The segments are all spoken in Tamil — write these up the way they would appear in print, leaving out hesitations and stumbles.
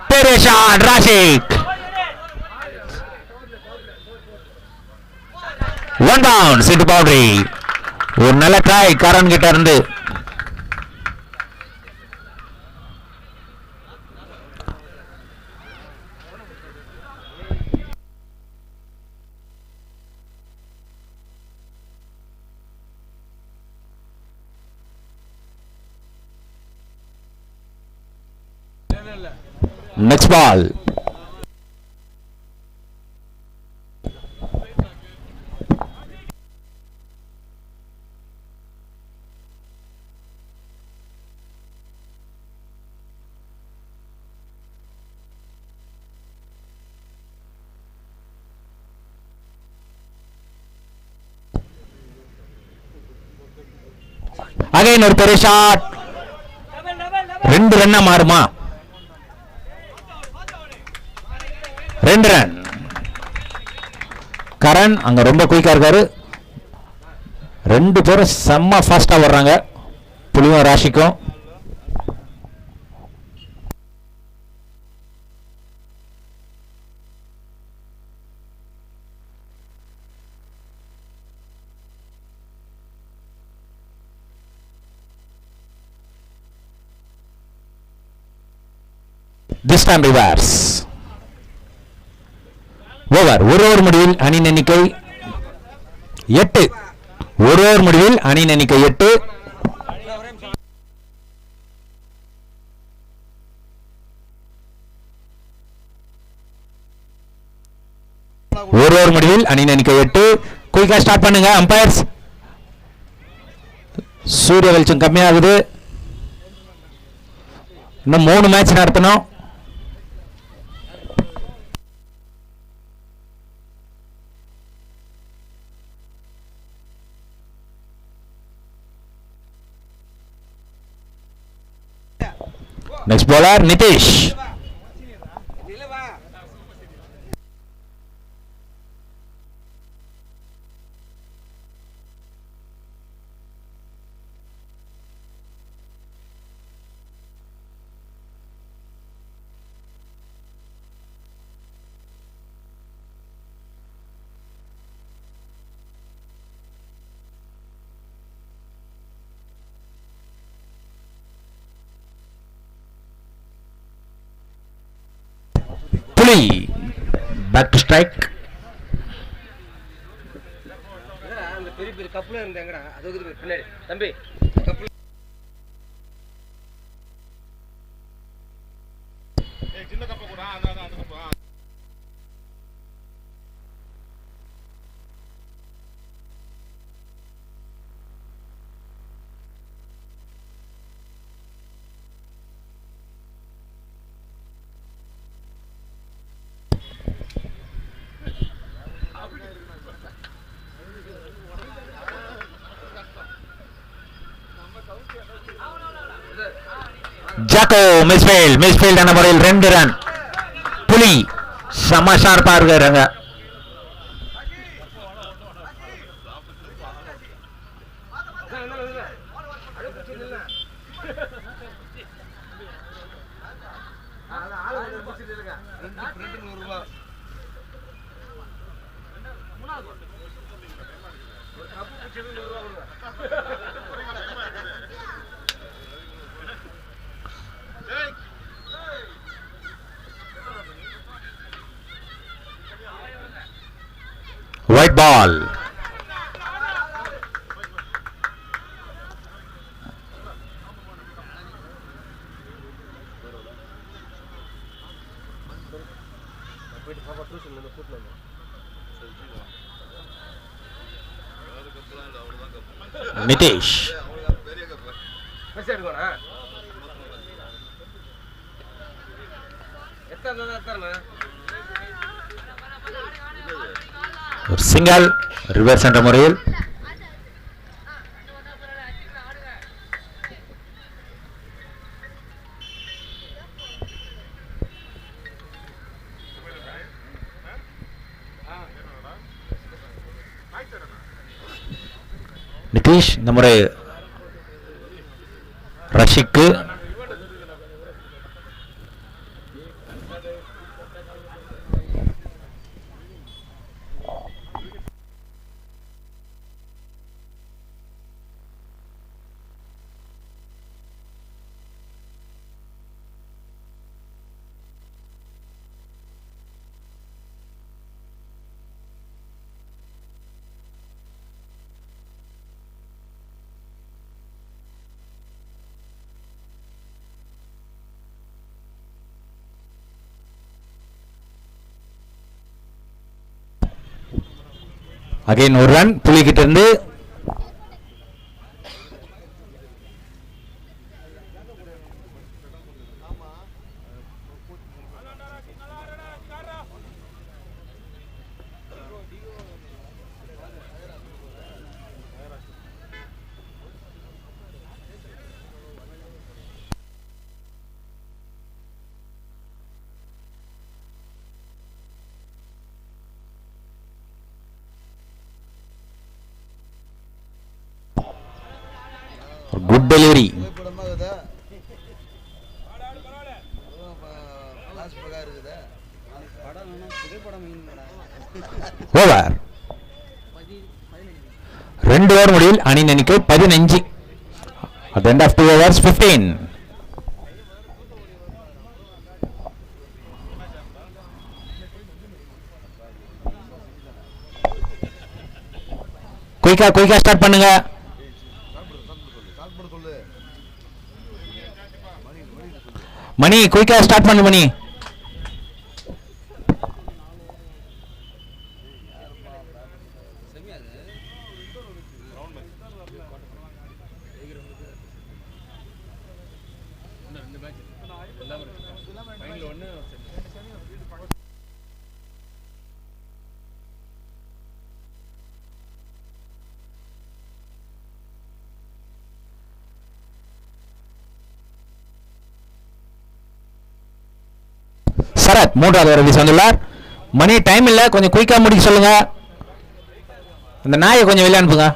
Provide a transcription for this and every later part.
Pereshan Rashik. One bounce into boundary. ஒரு நல்ல ட்ரை கரண் கிட்ட இருந்து. Next ball. Again ஒரு பெரிய ஷாட். 2 ரன்னா மாறுமா? 2 ரன். கரண் அங்க ரொம்ப குயிக்கா இருக்காரு. 2 பேரும் செம்ம ஃபாஸ்டா வர்றாங்க. புலியும் ராஷிக்கும். This time reverse. Over. ஒரு ஓவர் முடிவில் அணியின் எண்ணிக்கை 8. ஒரு ஓவர் முடிவில் அணியின் எண்ணிக்கை 8. ஒரு ஓவர் முடிவில் அணியின் எண்ணிக்கை 8. குயிக்கா ஸ்டார்ட் பண்ணுங்க அம்பையர்ஸ். சூரிய வெளிச்சம் கம்மியாகுது. இன்னும் 3 மேட்ச் நடத்தணும். Next bowler Nitish. Back to strike. அந்த பெரிய பெரிய கப்புல இருந்தாங்கடா அதுக்கு பின்னாடி தம்பி கப்பு ஏய் சின்ன கப்பு கூட அந்த கப்பு ஜாக்கோ மிஸ்ஃபீல்ட் என்ற முறையில் 2 ரன். புலி செம ஷார்ப்பா இருக்காருங்க. White ball. Nitish. ஒரு சிங்கிள் ரிவர்ஸ் என்ற முறையில் நிதிஷ் இந்த முறை ரஷிக்கு அகைன் ஒரு ரன் புலிகிட்ட இருந்து. Good delivery. ஓவர். 2 ஓவர் முடிவில் அணியின் எண்ணிக்கை 15. At the end of 2 overs 15. குயிக்கா ஸ்டார்ட் பண்ணுங்க. மணி குயிக்கா ஸ்டார்ட் பண்ணு மணி. சரத் 3வது ஓவர் வீச வந்துள்ளார். மணி டைம் இல்ல, கொஞ்சம் குயிக்கா முடிக்க சொல்லுங்க. அந்த நாயை கொஞ்சம் வெளியே அனுப்புங்க.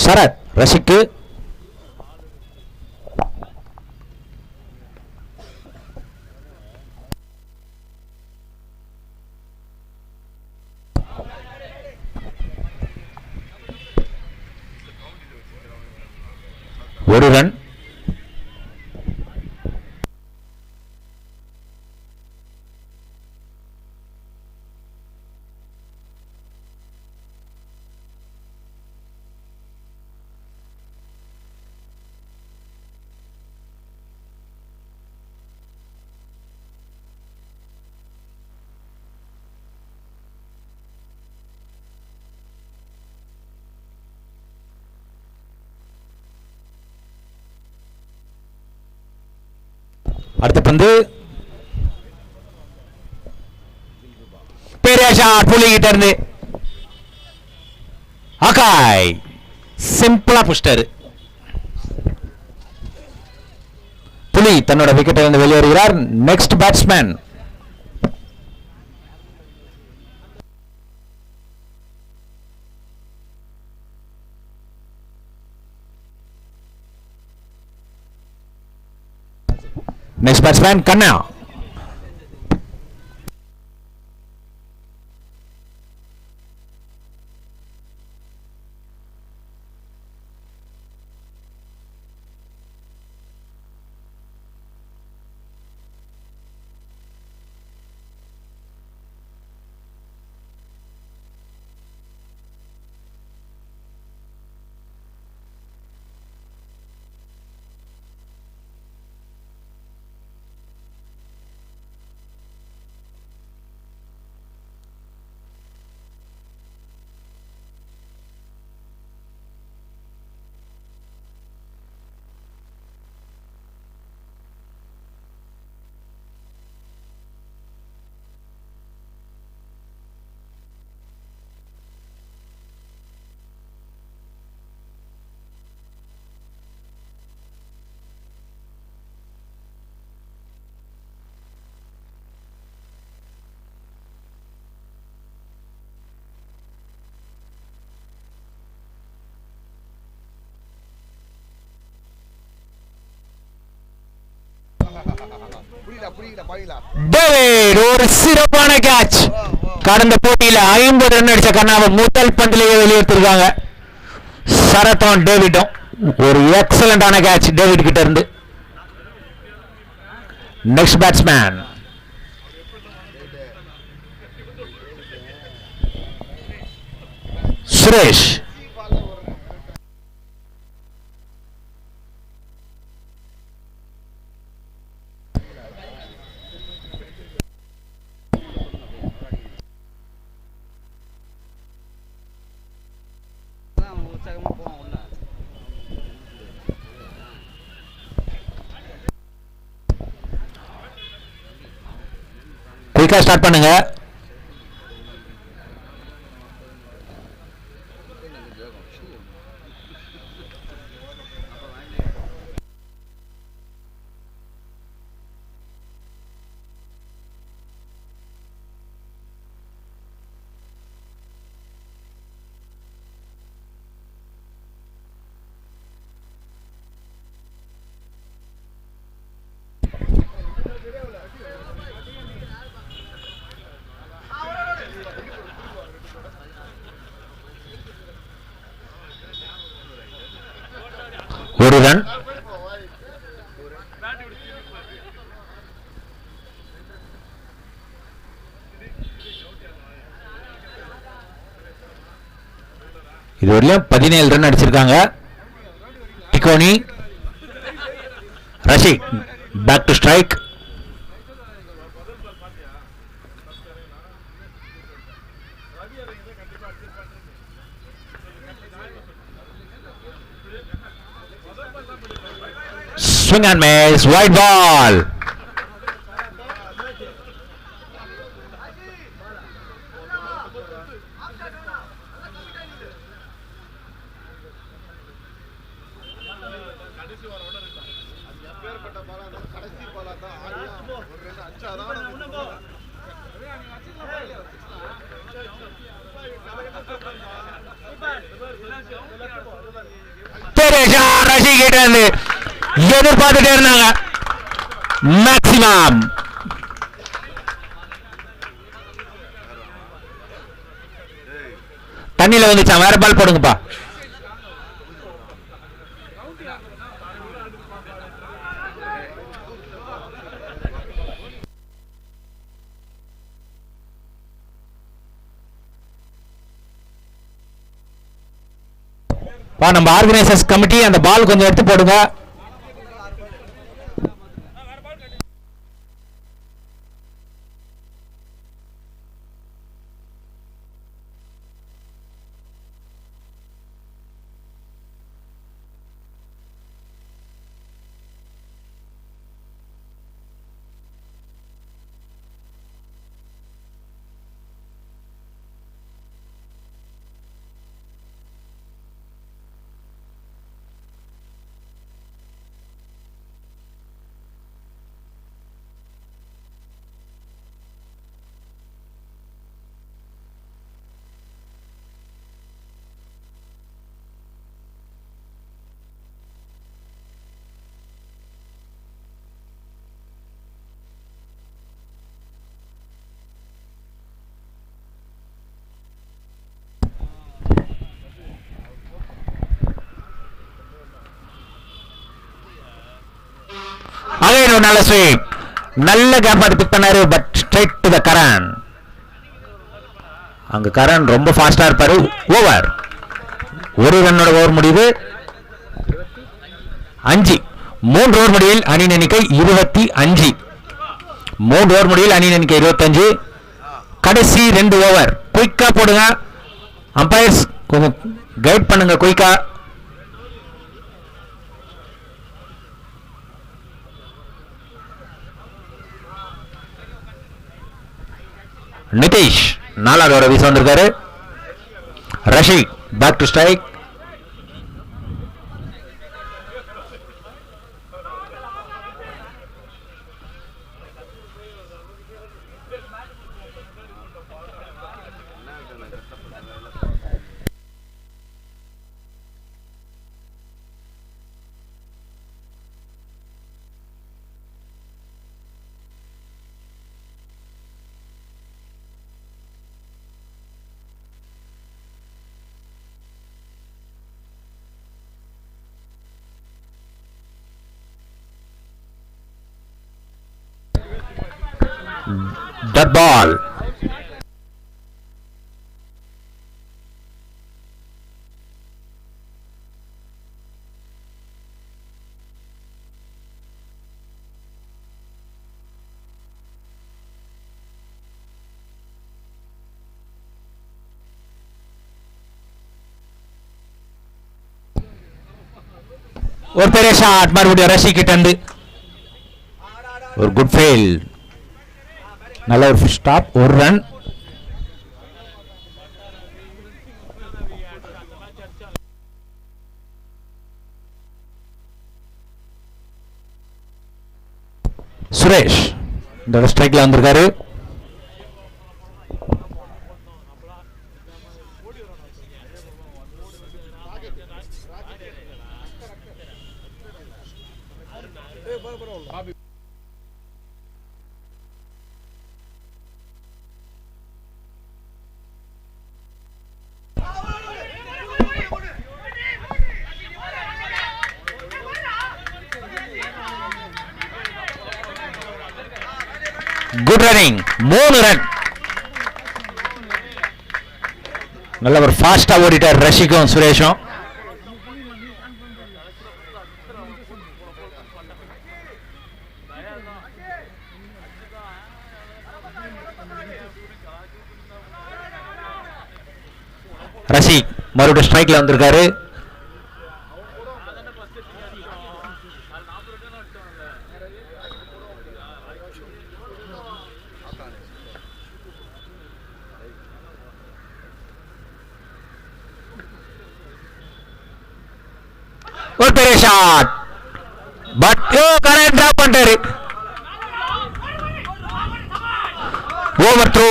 சரத் ரஷிக்கு. ஒரு ரன். அடுத்த பந்து பெரிய ஷாட் புலிகிட்ட இருந்து. ஆகாய் சிம்பிளா புஷ்டர். புலி தன்னோட விக்கெட்டை இருந்து வெளியேறுகிறார். நெக்ஸ்ட் பேட்ஸ்மேன் கண்ணா. டேவிட் ஒரு சிறப்பான கேட்ச். கடந்த போட்டியில் 50 ரன் அடிச்ச கர்ணாவை முதல் பந்திலேயே வெளியேற்றிருக்காங்க. சரத்தும் டேவிடும் ஒரு எக்ஸலண்டான கேட்ச் டேவிட் கிட்ட இருந்து. Next batsman Suresh. குயிக்கா ஸ்டார்ட் பண்ணுங்க. ஒரு ரன். இதுவரையிலும் 17 ரன் அடிச்சிருக்காங்க. டிகோனி Rashid back to strike. Swing and miss, wide ball. Rashid கிட்ட இருந்து எதிர்பார்த்துட்டே இருந்தாங்க. மேக்ஸிமம் தண்ணியில வந்துச்சா. வேற பால் போடுங்கப்பா. நம்ம ஆர்கனைசர்ஸ் கமிட்டி அந்த பால் கொஞ்சம் எடுத்து போடுங்க. நல்ல ஸ்வீப், நல்ல கேப் அது பிக் பண்ணாரு. But straight to the Karan. அங்க கரண் ரொம்ப ஃபாஸ்டா இருப்பாரு. ஓவர். ஒரு ரன்னோட ஓவர் முடிவு 5. 3 ஓவர் முடிவில் அணி எண்ணிக்கை 25. 3 ஓவர் முடிவில் அணி எண்ணிக்கை 25. கடைசி 2 ஓவர். குயிக்கா போடுங்க. அம்பையர்ஸ் கொஞ்சம் கைட் பண்ணுங்க குயிக்கா. நிதிஷ் 4வது ஓவர் வீச வந்திருக்காரு. Rashid back to strike. Dot ball. ஒரு பெரிய ஷாட் மறுபடியும் ரஷி கிட்ட இருந்து ஒரு குட் ஃபெயில். நல்ல ஒரு ஸ்டாப், ஒரு ரன். சுரேஷ் இந்த ஸ்ட்ரைக்ல வந்திருக்காரு. Good running, 3 run. நல்ல ஒரு ஃபாஸ்டா ஓடிட்டார் ரஷிக்கும் சுரேஷும். ரஷி மறுபடியும் ஸ்ட்ரைக்ல வந்திருக்காரு. ஒரு பெரிய ஷாட், பட் கரெக்ட் டிராப் பண்ணிட்டாரு. Over throw,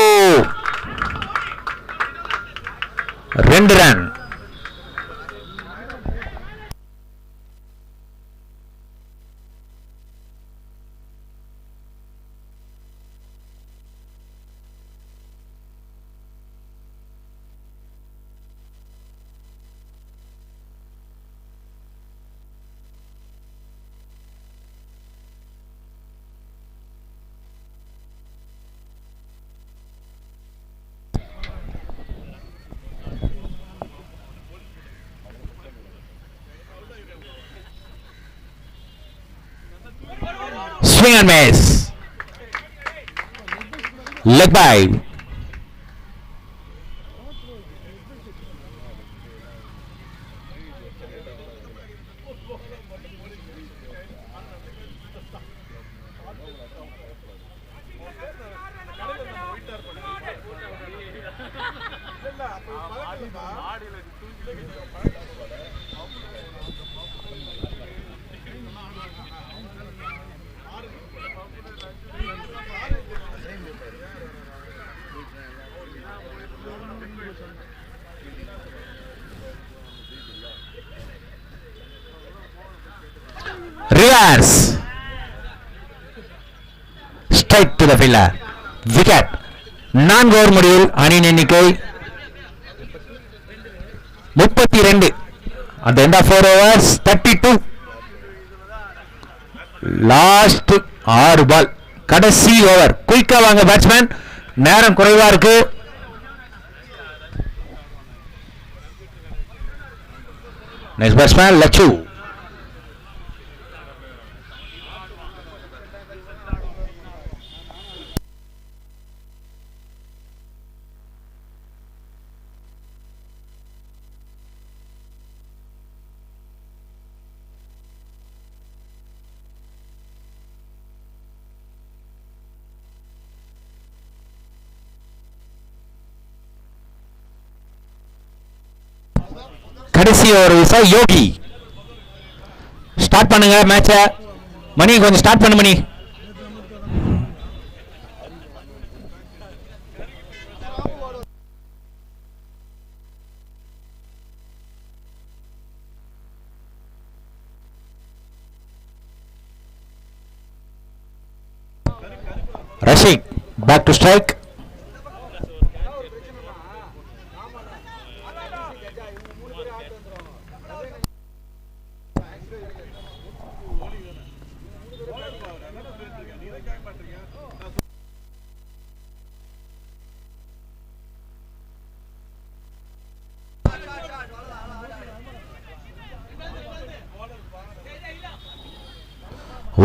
2 run. Swing and miss. Leg by. Reverse. Straight to the fielder. Wicket. 4 over முடிவில் அணியின் எண்ணிக்கை 32. At the end of 4 overs 32. Last 6 பால், கடைசி ஓவர். குயிக்கா வாங்க பேட்ஸ்மேன், நேரம் குறைவா இருக்கு. Next batsman Lachu. கடைசி ஒரு விசா யோகி. ஸ்டார்ட் பண்ணுங்க மேட்ச. மணி கொஞ்சம் ஸ்டார்ட் பண்ணு மணி. Rasikh back to strike.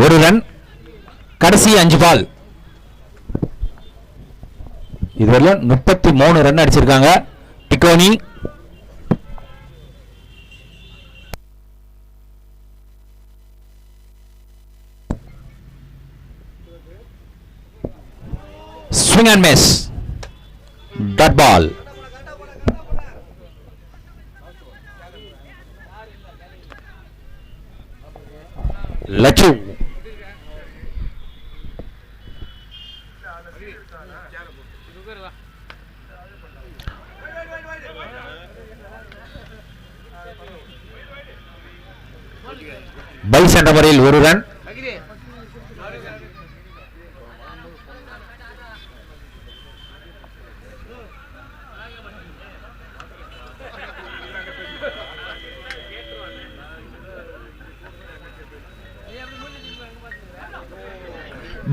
ஒரு ரன். கடைசி 5 பால். இதுவரை 33 ரன் அடிச்சிருக்காங்க டிகோனி. Swing and miss. Dot ball. Lachu. Ball center வரையில் ஒரு ரன்.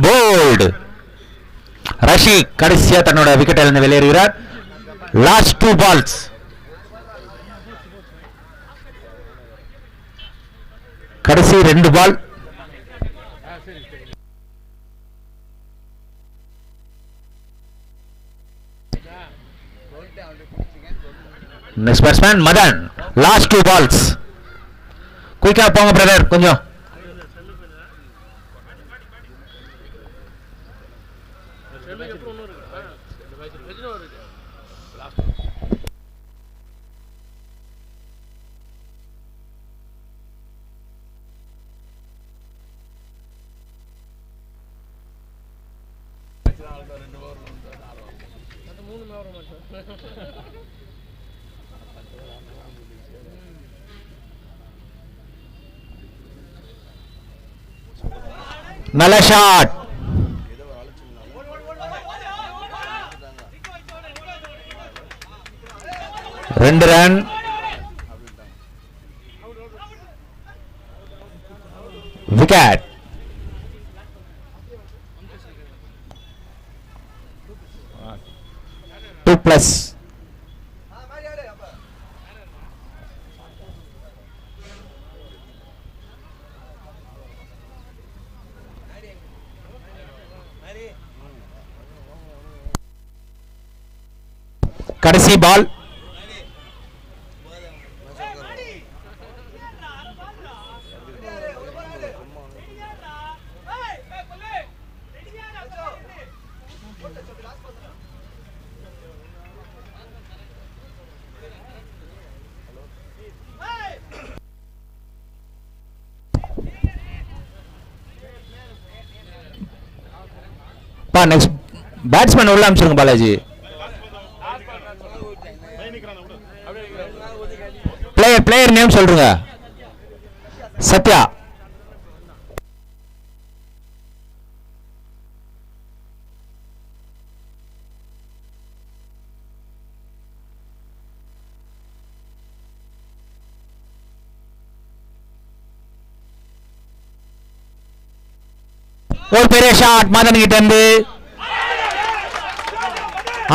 போல்ட். ரஷீக் கடைசியா தன்னோட விக்கெட் இழந்து வெளியேறுகிறார். Last 2 balls. கடைசி 2 ball. Next batsman Madan. Last 2 balls. குயிக்கா போங்க பிரதர் கொஞ்சம். நல்ல ஷாட். ரெண்டு ரன். விக்கெட். Two plus. கடைசி பால். நெக்ஸ்ட் பேட்ஸ்மேன் உள்ள அனுப்பிச்சிருங்க பாலாஜி. பிளேயர் நேம் சொல்றீங்க. சத்யா. ஒரு பெரிய ஷாட் மதன் கிட்ட இருந்து.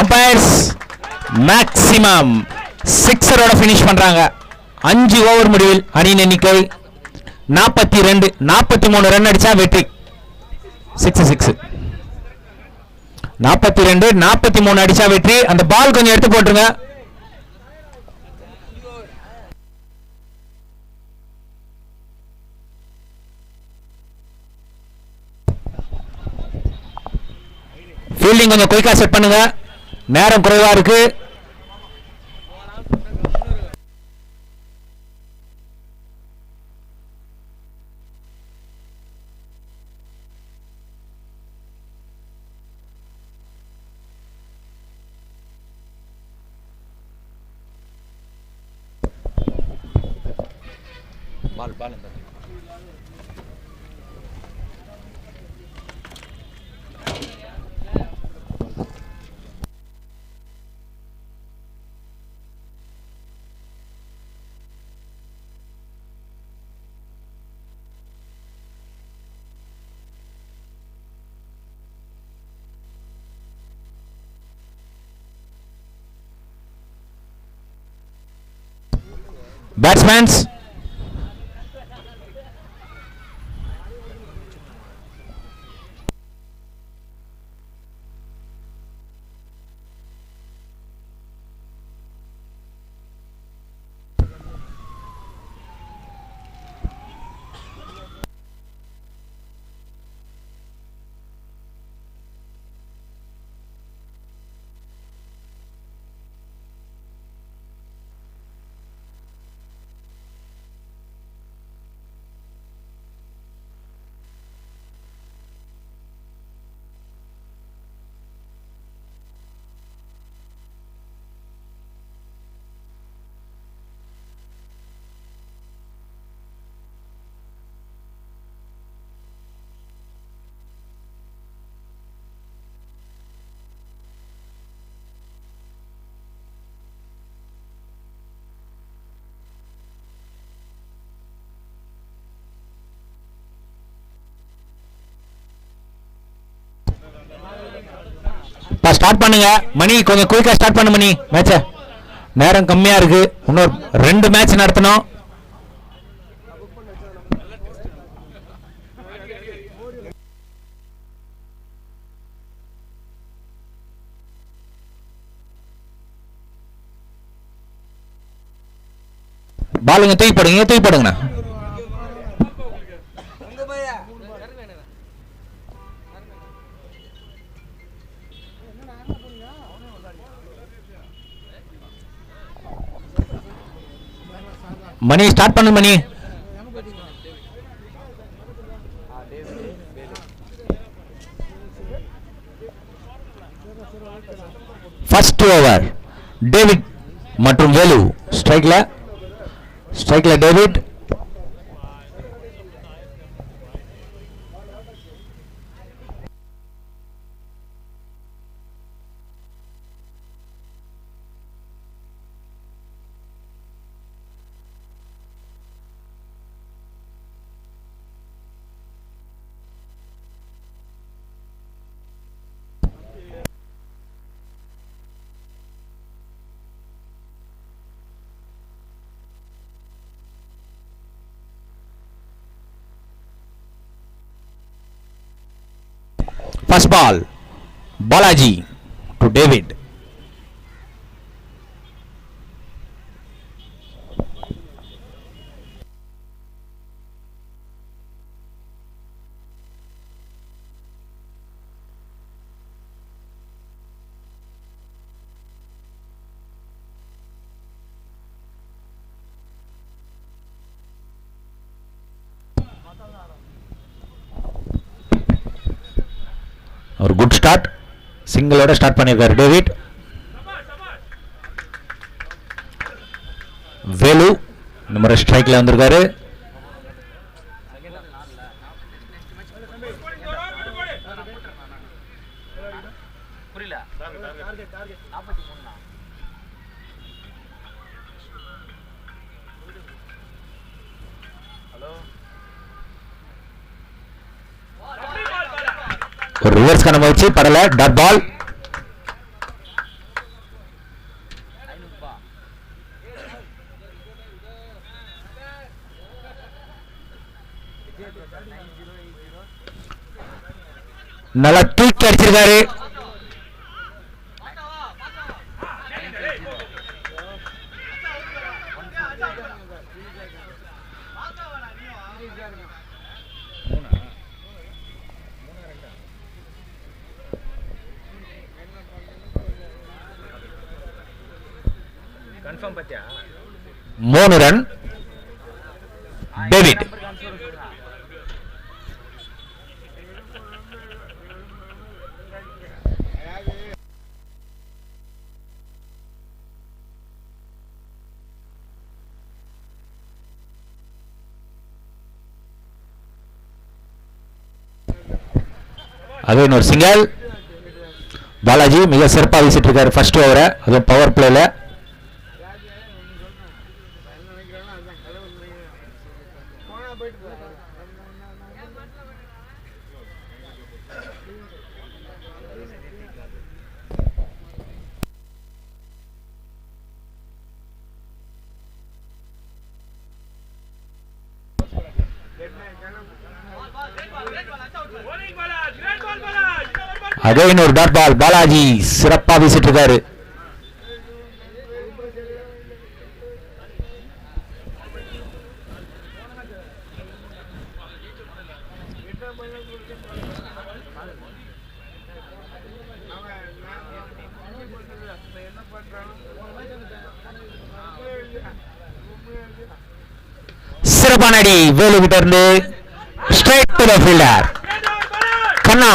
அம்பையர்ஸ் மேக்ஸிமம் சிக்ஸரோட பினிஷ் பண்றாங்க. 5 ஓவர் முடிவில் அணியின் எண்ணிக்கை 42. 43 ரன் அடிச்சா வெற்றி. 6 42 43 அடிச்சா வெற்றி. அந்த பால் கொஞ்சம் எடுத்து போட்டுருங்க. ஃபீல்டிங் கொஞ்சம் குயிக்கா செட் பண்ணுங்க. நேரம் குறைவா இருக்கு. பால் Batsmen ஸ்டார்ட் பண்ணுங்க மணி, கொஞ்சம் குயிக்கா ஸ்டார்ட் பண்ணு மணி மேட்ச. நேரம் கம்மியா இருக்கு, இன்னொரு 2 மேட்ச் நடத்தணும். பாலுங்க தூக்கி போடுங்கண்ணா. மணி ஸ்டார்ட் பண்ணு மணி. ஃபர்ஸ்ட் ஓவர் டேவிட் மற்றும் வேலு. ஸ்ட்ரைக்ல David. First ball, Balaji to David. ஒரு குட் ஸ்டார்ட், சிங்கிளோட ஸ்டார்ட் பண்ணியிருக்காரு டேவிட். வேலு இந்த முறை ஸ்ட்ரைக்ல வந்திருக்காரு. ஒரு ரிவர்ஸ் கான முயற்சி படல. Dot ball. நல்லா தூக்கி அடிச்சிருக்காரு. மூணு ரன் டேவிட். அது இன்னொரு சிங்கல். பாலாஜி மிக சிறப்பாக வீசிட்டு இருக்காரு ஃபர்ஸ்ட் ஓவரை, அதுவும் பவர் பிளேல. அகைன் ஒரு டாட் பால். பாலாஜி சிறப்பா வீசிட்டு இருக்காரு. சிறப்பான அடி வேலு கிட்ட இருந்து straight to the fielder. Kanna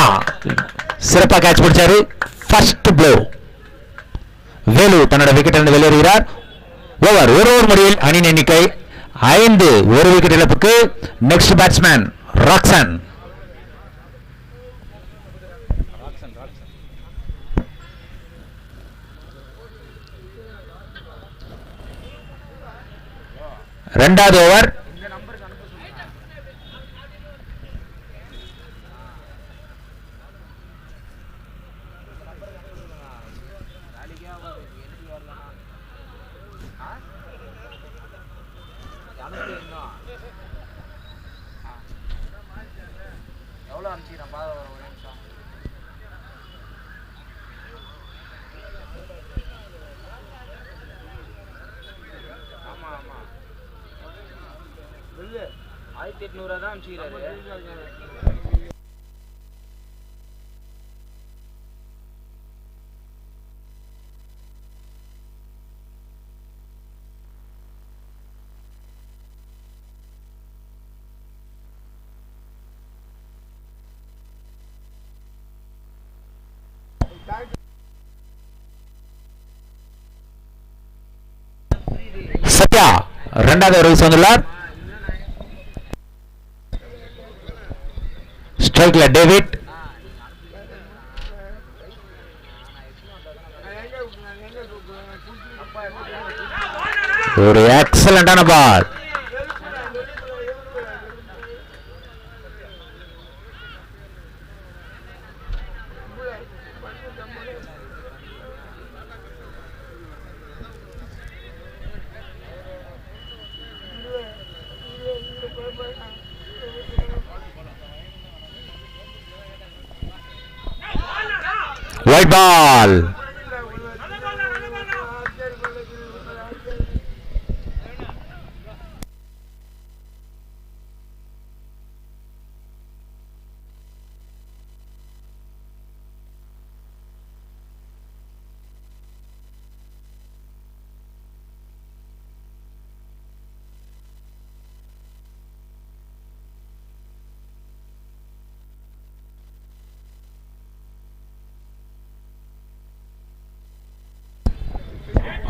சிறப்பா கேட்ச் பிடிச்சாரு. First blow. வேலு தன்னோட விக்கெட் இருந்து வெளியேறுகிறார். ஓவர் ஒரு ஓவர் முடிவில் அணியின் எண்ணிக்கை 5. ஒரு விக்கெட் இழப்புக்கு. Next batsman Roxon. இரண்டாவது ஓவர். சத்யா இரண்டாவது ஓவர் வந்துள்ளார். ஸ்ட்ரைக்ல டேவிட். ஒரு எக்ஸலண்டான பால். White ball.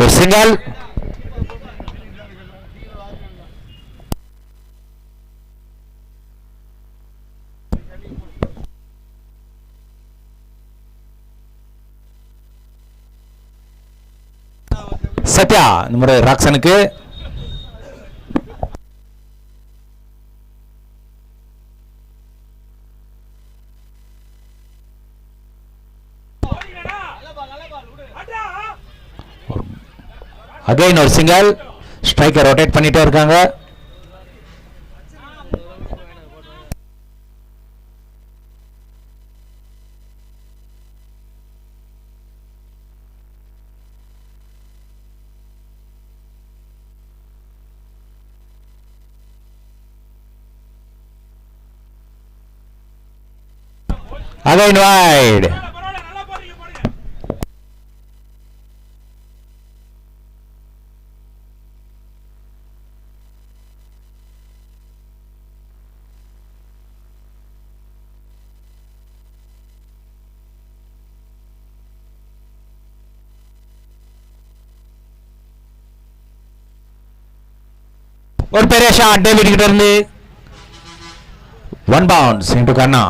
ஒரு சிங்கல். சத்யா இந்த முறை ராக்சனுக்கு. அகைன் ஒரு சிங்கல். ஸ்ட்ரைக்கர் ரொட்டேட் பண்ணிட்டே இருக்காங்க. Again wide. ஒரு பெரிய ஷாட் டேவிட் கிட்ட இருந்து. ஒன் பவுன்ஸ் இன்டு கண்ணா.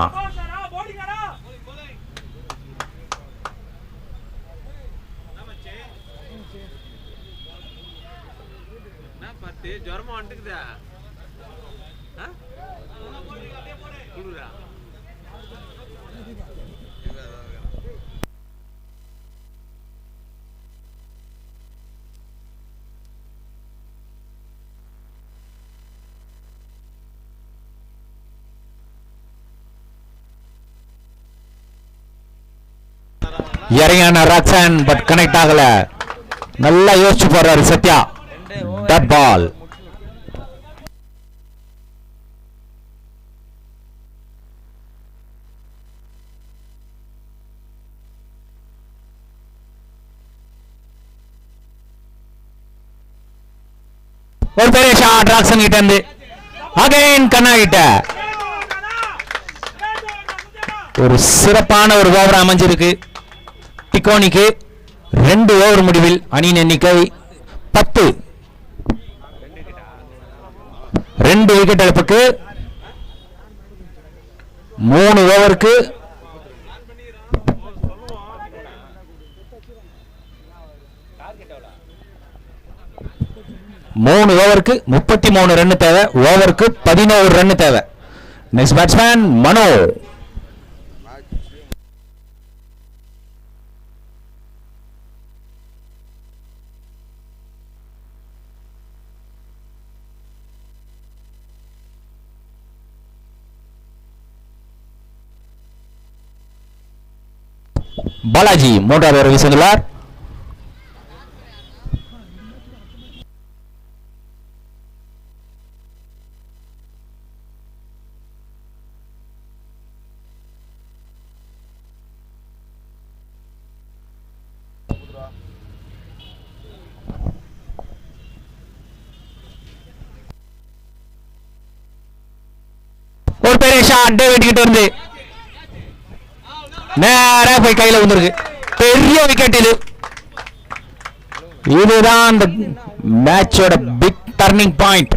இறங்கின ராக்சன் பட் கனெக்ட் ஆகல. நல்லா யோசிச்சு போறாரு சத்யா. Dot ball. ஒரு பெரிய ஷாட் ராக்சன் கிட்ட இருந்து. அகைன் கண்ணா கிட்ட. ஒரு சிறப்பான ஒரு ஓவர் அமைஞ்சிருக்கு டிகோனிக்கு. 2 ஓவர் முடிவில் அணியின் எண்ணிக்கை 10. 2 விக்கெட் இழப்புக்கு 3 ஓவருக்கு 33 ரன் தேவை. ஓவருக்கு 11 ரன் தேவை. நெக்ஸ்ட் பேட்ஸ்மேன் மனோ. பாலாஜி 3வது ஓவர் வீசுகிறார். அட்டை வெட்டிக்கிட்டு வந்து நேரா போய் கையில வந்துருக்கு. பெரிய விக்கெட் இது. இதுதான் அந்த மேட்சோட பிக் டர்னிங் பாயிண்ட்.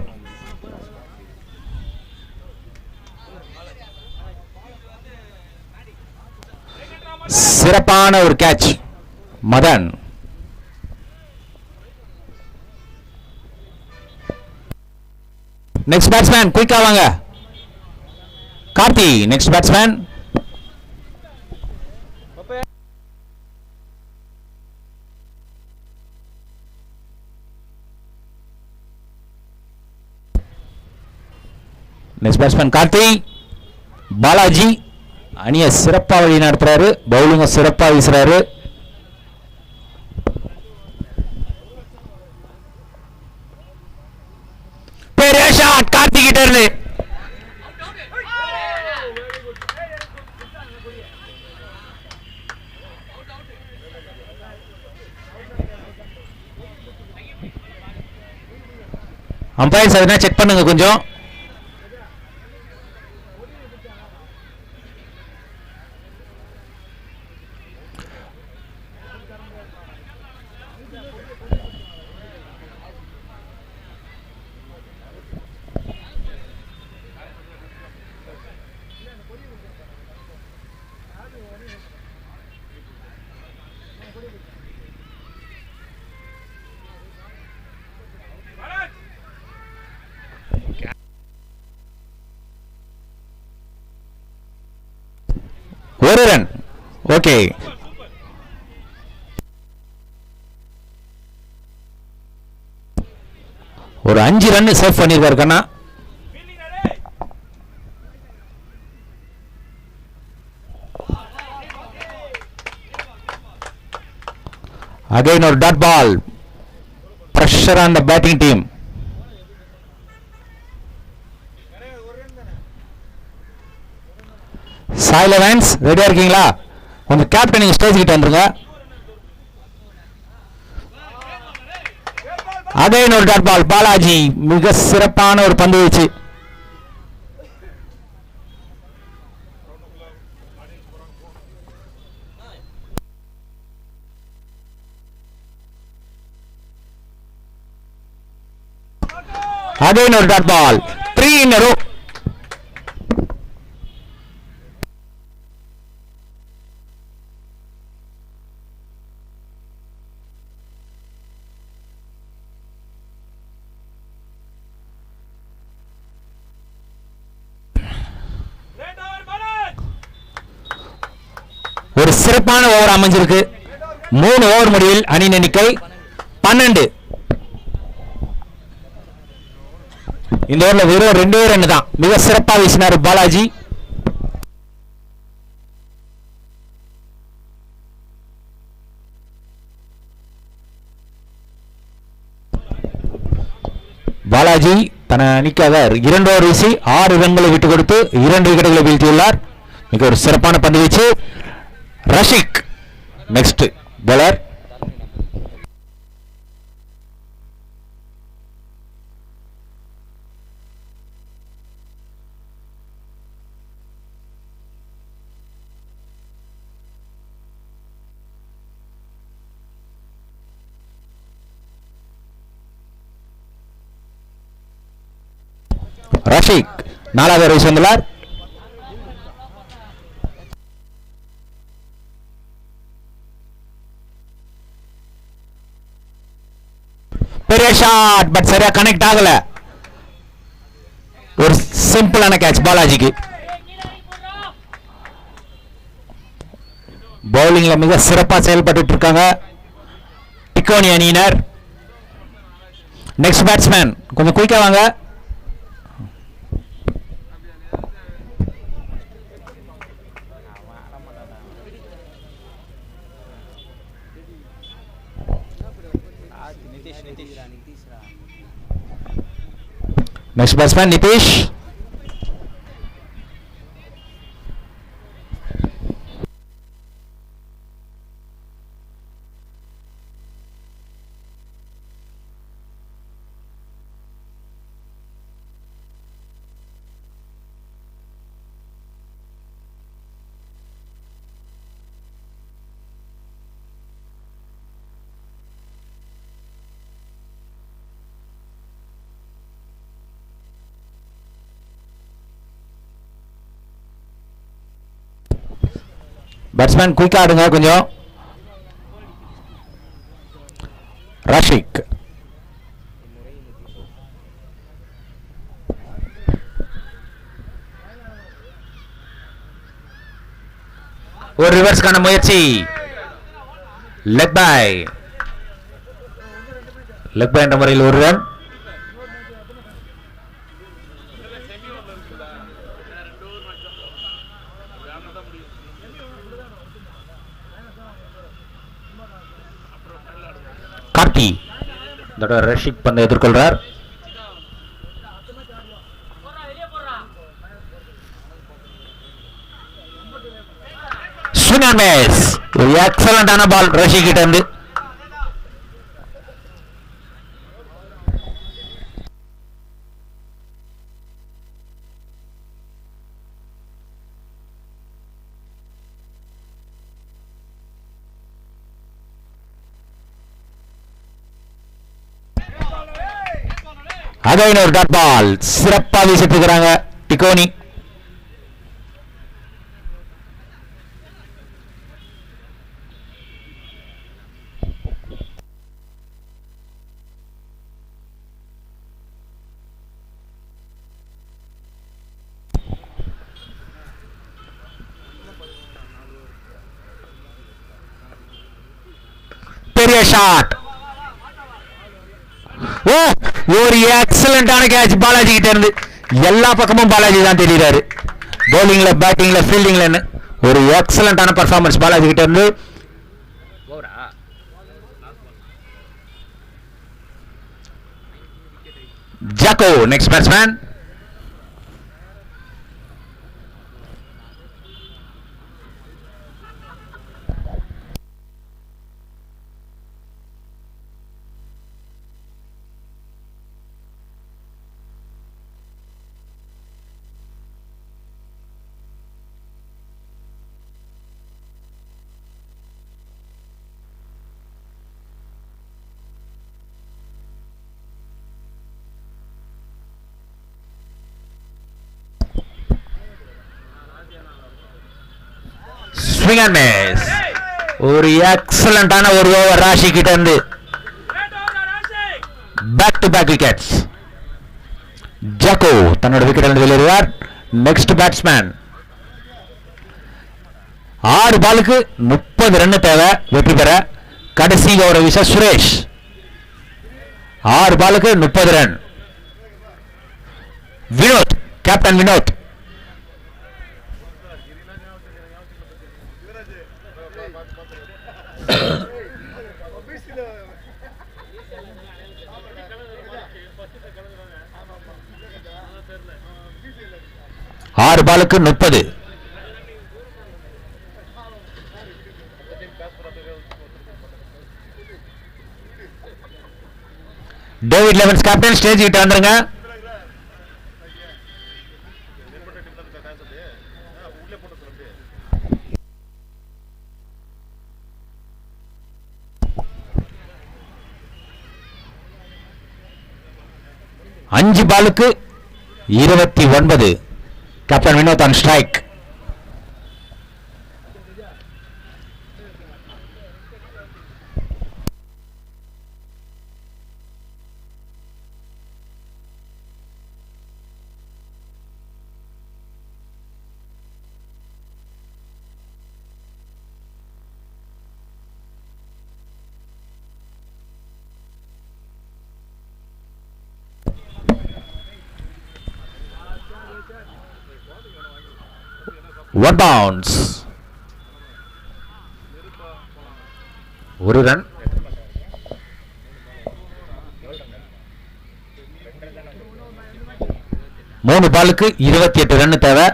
சிறப்பான ஒரு கேட்ச் மதன். நெக்ஸ்ட் பேட்ஸ்மேன் குயிக்கா வாங்க. Karthi next batsman. Next batsman Karthi. Balaji அணியை சிறப்பா வழி நடத்துறாரு. பவுலிங்க சிறப்பா வீசுறாரு. பெரிய ஷாட் கார்த்தி கிட்ட இருந்து. அம்பையர்ஸ் அதனா செக் பண்ணுங்க கொஞ்சம். ஒரு ரன். ஓகே, ஒரு 5 ரன் சேவ் பண்ணிருக்காரு கண்ணா. Again ஒரு dot ball. Pressure on the batting team. Sai elevens ரெடியா இருக்கீங்களா? கொஞ்சம் கேப்டன் நீங்க ஸ்டேஜ் கிட்ட வந்துருங்க. Again ஒரு dot ball. பாலாஜி மிக சிறப்பான ஒரு பந்து வீச்சு. Again ஒரு dot ball. 3 in a row. ஒரு சிறப்பான ஓவர் அமைஞ்சிருக்கு. 3 ஓவர் முடிவில் அணியின் எண்ணிக்கை 12. இந்த ஓவர்ல வெறும் 2 ரன் தான். மிக சிறப்பா வீசினார் பாலாஜி. பாலாஜி தன அணிக்காக 2 ஓவர் வீசி 6 ரன்களை விட்டுக் கொடுத்து 2 விக்கெட்டுகளை வீழ்த்தியுள்ளார். மிக ஒரு சிறப்பான பந்து வீச்சு. Rasikh next bowler. ரஷிக் 4வது ஓவர் வந்துள்ளார். பெரிய ஷாட் பட் சரியா கனெக்ட் ஆகல. ஒரு சிம்பிளான கேட்ச் பாலாஜிக்கு. பவுலிங்ல மிக சிறப்பா செயல்பட்டு இருக்காங்க டிக்கோனி அணியினர். நெக்ஸ்ட் பேட்ஸ்மேன் கொஞ்சம் குயிக்கா வாங்க. Next batsman Nitish. பேட்ஸ்மேன் குயிக்கா ஆடுங்க கொஞ்சம். ரஷிக் ஒரு ரிவர்ஸ்க்கான முயற்சி. லெக் பை என்ற முறையில் ஒரு ரன். கார்த்தி ரஷிக் பந்தை எதிர்கொள்றார். எக்ஸலண்டான பால் ரஷிக் கிட்ட இருந்து. அகைன் ஒரு டாட் பால் சிறப்பாக வீசிட்டு இருக்கிறாங்க டிகோனி. பெரிய ஷாட். ஓ ஒரு எக்ஸலண்டான கேட்ச் பாலாஜி கிட்ட இருந்து. எல்லா பக்கமும் பாலாஜி தான் தெரியுறாரு. பவுலிங்ல பேட்டிங்ல ஃபீல்டிங்ல ஒரு எக்ஸலண்டான பர்ஃபார்மன்ஸ் பாலாஜி கிட்ட இருந்து. Jacko next batsman. Swing and miss. ஒரு எக்ஸலண்டான ஒரு ஓவர் ராஷி கிட்ட இருந்து. Back to back wickets. Jacko தன்னோட விக்கெட் வெளியேறுவார். Next batsman. 6 பாலுக்கு 30 ரன் தேவை வெற்றி பெற. கடைசி ஓவர் வீச சுரேஷ். 6 பாலுக்கு 30 ரன். வினோத் கேப்டன் வினோத். ஆறு பாலுக்கு 30. டேவிட் லெவன்ஸ் கேப்டன் ஸ்டேஜ் கிட்ட வந்துருங்க. அஞ்சு பாலுக்கு 29. Captain Vinod on strike. One bounce. ஒரு ரன். மூணு பாலுக்கு 28 ரன் தேவை.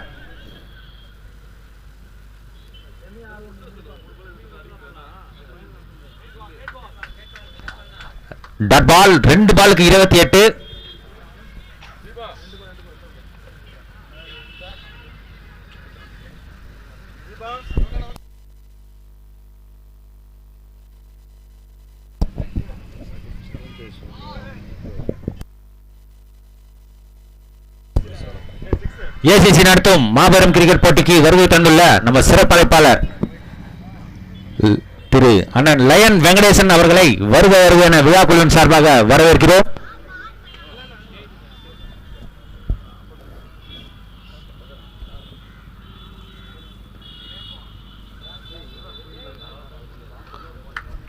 டாட் பால் 2 பாலுக்கு 28. ஏசிசி நடத்தும் மாபெரும் கிரிக்கெட் போட்டிக்கு வருகை தந்துள்ள நம்ம சிறப்பு அழைப்பாளர் திரு அண்ணன் லயன் வெங்கடேசன் அவர்களை வருக வருக என விழா குழுவின் சார்பாக வரவேற்கிறோம்.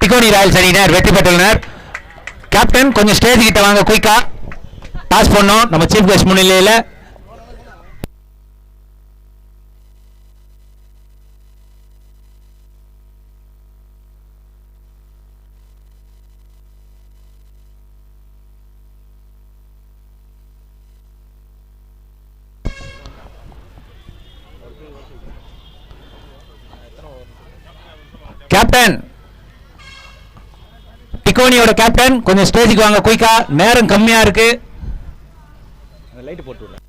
டிகோனி ராயல்ஸ் அணியினர் வெற்றி பெற்றுள்ளனர். கேப்டன் கொஞ்சம் ஸ்டேஜ் கிட்ட வாங்க, குயிக்கா பாஸ் பண்ணோம் நம்ம சீஃப் கெஸ்ட் முன்னிலையில். கேப்டன் டிகோனியோட கேப்டன் கொஞ்சம் ஸ்டேஜுக்கு வாங்க குயிக்கா, நேரம் கம்மியா இருக்கு. லைட் போட்டு விடுறேன்.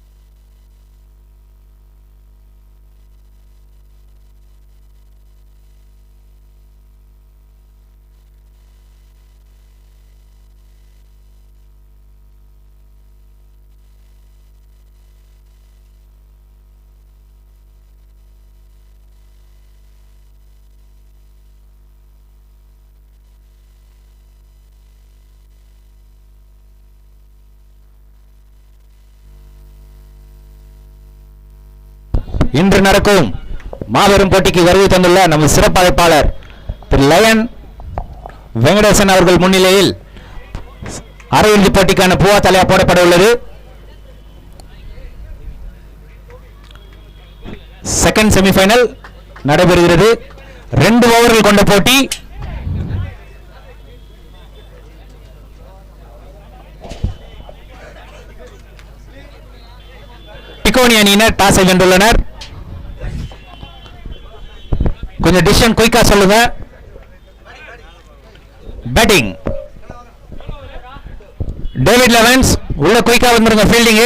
இன்று நடக்கும் மாபெரும் போட்டிக்கு வருகை தந்துள்ள நமது சிறப்பு அழைப்பாளர் திரு லயன் வெங்கடேசன் அவர்கள் முன்னிலையில் அரையிறுதி போட்டிக்கான பூவா தலையா போடப்பட உள்ளது. செகண்ட் செமிஃபைனல் நடைபெறுகிறது. 2 ஓவர்கள் கொண்ட போட்டி. டிகோனி அணியினர் டாஸை வென்றுள்ளனர். கொஞ்சம் டிசிஷன் குயிக்கா சொல்லுங்க. பேட்டிங் டேவிட் லெவன்ஸ் உள்ள குயிக்கா வந்துருங்க. ஃபீல்டிங்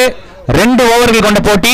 2 ஓவர்கள் கொண்ட போட்டி.